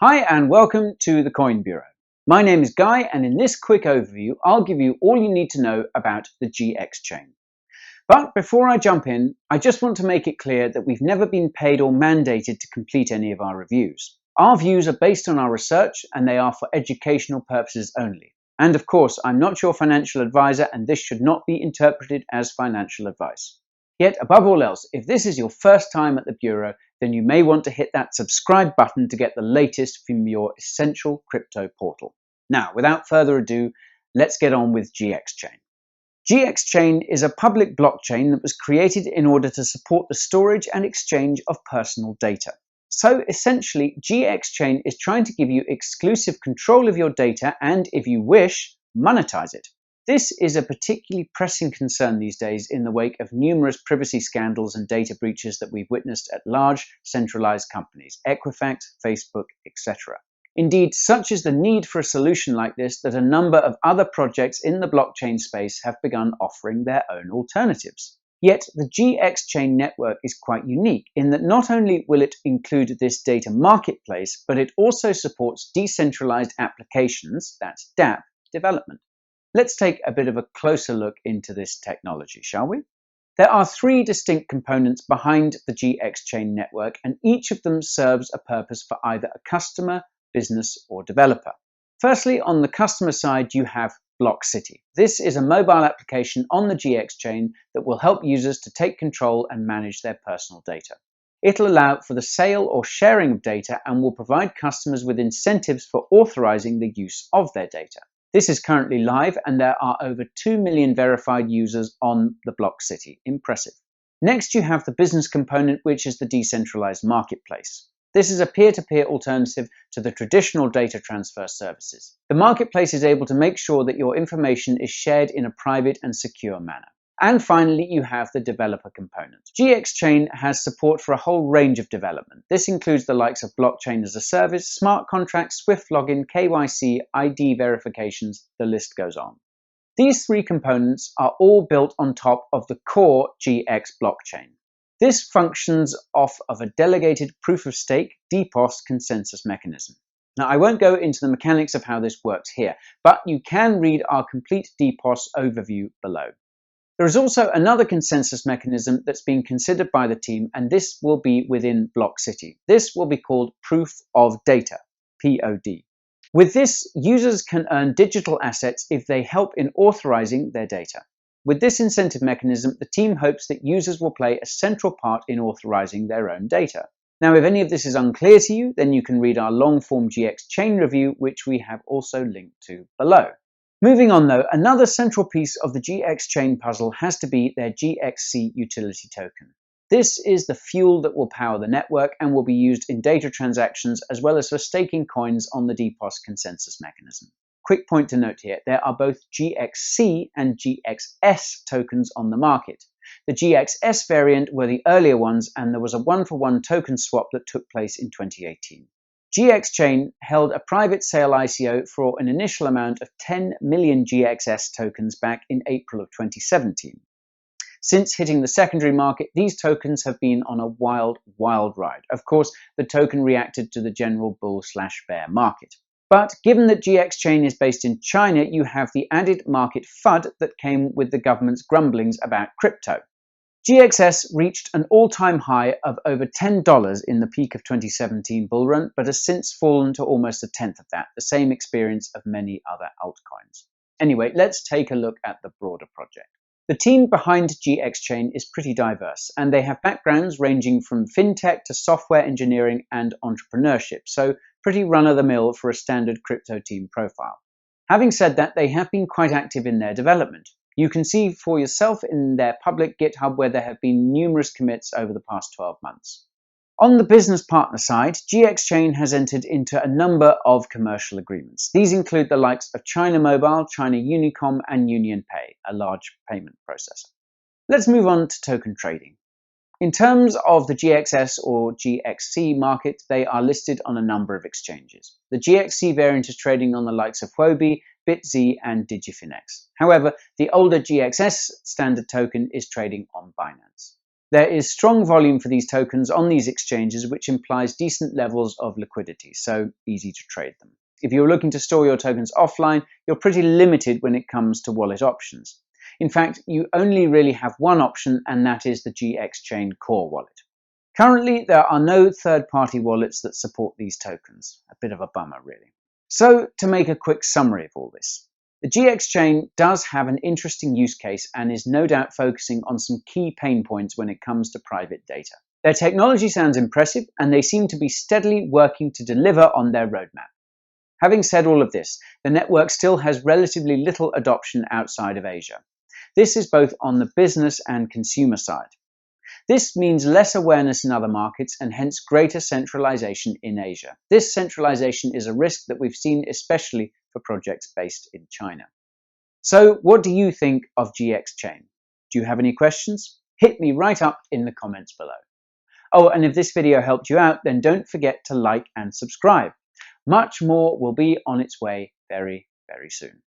Hi and welcome to the Coin Bureau. My name is Guy, and in this quick overview I'll give you all you need to know about the GXChain. But before I jump in, I just want to make it clear that we've never been paid or mandated to complete any of our reviews. Our views are based on our research and they are for educational purposes only. And of course, I'm not your financial advisor and this should not be interpreted as financial advice. Yet, above all else, if this is your first time at the Bureau, then you may want to hit that subscribe button to get the latest from your essential crypto portal. Now, without further ado, let's get on with GXChain. GXChain is a public blockchain that was created in order to support the storage and exchange of personal data. So essentially, GXChain is trying to give you exclusive control of your data and, if you wish, monetize it. This is a particularly pressing concern these days in the wake of numerous privacy scandals and data breaches that we've witnessed at large centralized companies, Equifax, Facebook, etc. Indeed, such is the need for a solution like this that a number of other projects in the blockchain space have begun offering their own alternatives. Yet the GXChain network is quite unique in that not only will it include this data marketplace, but it also supports decentralized applications, that's dApp, development. Let's take a bit of a closer look into this technology, shall we? There are three distinct components behind the GXChain network, and each of them serves a purpose for either a customer, business, or developer. Firstly, on the customer side, you have Blockcity. This is a mobile application on the GXChain that will help users to take control and manage their personal data. It'll allow for the sale or sharing of data and will provide customers with incentives for authorizing the use of their data. This is currently live and there are over 2 million verified users on the Blockcity. Impressive. Next, you have the business component, which is the decentralized marketplace. This is a peer-to-peer alternative to the traditional data transfer services. The marketplace is able to make sure that your information is shared in a private and secure manner. And finally, you have the developer component. GXChain has support for a whole range of development. This includes the likes of blockchain as a service, smart contracts, Swift login, KYC, ID verifications, the list goes on. These three components are all built on top of the core GX blockchain. This functions off of a delegated proof-of-stake DPoS consensus mechanism. Now, I won't go into the mechanics of how this works here, but you can read our complete DPoS overview below. There is also another consensus mechanism that's being considered by the team, and this will be within Blockcity. This will be called Proof of Data, POD. With this, users can earn digital assets if they help in authorizing their data. With this incentive mechanism, the team hopes that users will play a central part in authorizing their own data. Now, if any of this is unclear to you, then you can read our long-form GXChain review, which we have also linked to below. Moving on though, another central piece of the GXChain puzzle has to be their GXC utility token. This is the fuel that will power the network and will be used in data transactions as well as for staking coins on the DPoS consensus mechanism. Quick point to note here, there are both GXC and GXS tokens on the market. The GXS variant were the earlier ones and there was a one-for-one token swap that took place in 2018. GXChain held a private sale ICO for an initial amount of 10 million GXS tokens back in April of 2017. Since hitting the secondary market, these tokens have been on a wild ride. Of course, the token reacted to the general bull/bear market. But given that GXChain is based in China, you have the added market FUD that came with the government's grumblings about crypto. GXS reached an all-time high of over $10 in the peak of 2017 bull run, but has since fallen to almost a tenth of that, the same experience of many other altcoins. Anyway, let's take a look at the broader project. The team behind GXChain is pretty diverse, and they have backgrounds ranging from fintech to software engineering and entrepreneurship, so pretty run-of-the-mill for a standard crypto team profile. Having said that, they have been quite active in their development. You can see for yourself in their public GitHub where there have been numerous commits over the past 12 months. On the business partner side, GXChain has entered into a number of commercial agreements. These include the likes of China Mobile, China Unicom, and UnionPay, a large payment processor. Let's move on to token trading. In terms of the GXS or GXC market, they are listed on a number of exchanges. The GXC variant is trading on the likes of Huobi, BitZ, and Digifinex. However, the older GXS standard token is trading on Binance. There is strong volume for these tokens on these exchanges, which implies decent levels of liquidity, so easy to trade them. If you're looking to store your tokens offline, you're pretty limited when it comes to wallet options. In fact, you only really have one option, and that is the GXChain core wallet. Currently, there are no third-party wallets that support these tokens. A bit of a bummer, really. So, to make a quick summary of all this, the GXChain does have an interesting use case and is no doubt focusing on some key pain points when it comes to private data. Their technology sounds impressive, and they seem to be steadily working to deliver on their roadmap. Having said all of this, the network still has relatively little adoption outside of Asia. This is both on the business and consumer side. This means less awareness in other markets and hence greater centralization in Asia. This centralization is a risk that we've seen especially for projects based in China. So what do you think of GXChain? Do you have any questions? Hit me right up in the comments below. Oh, and if this video helped you out, then don't forget to like and subscribe. Much more will be on its way very, very soon.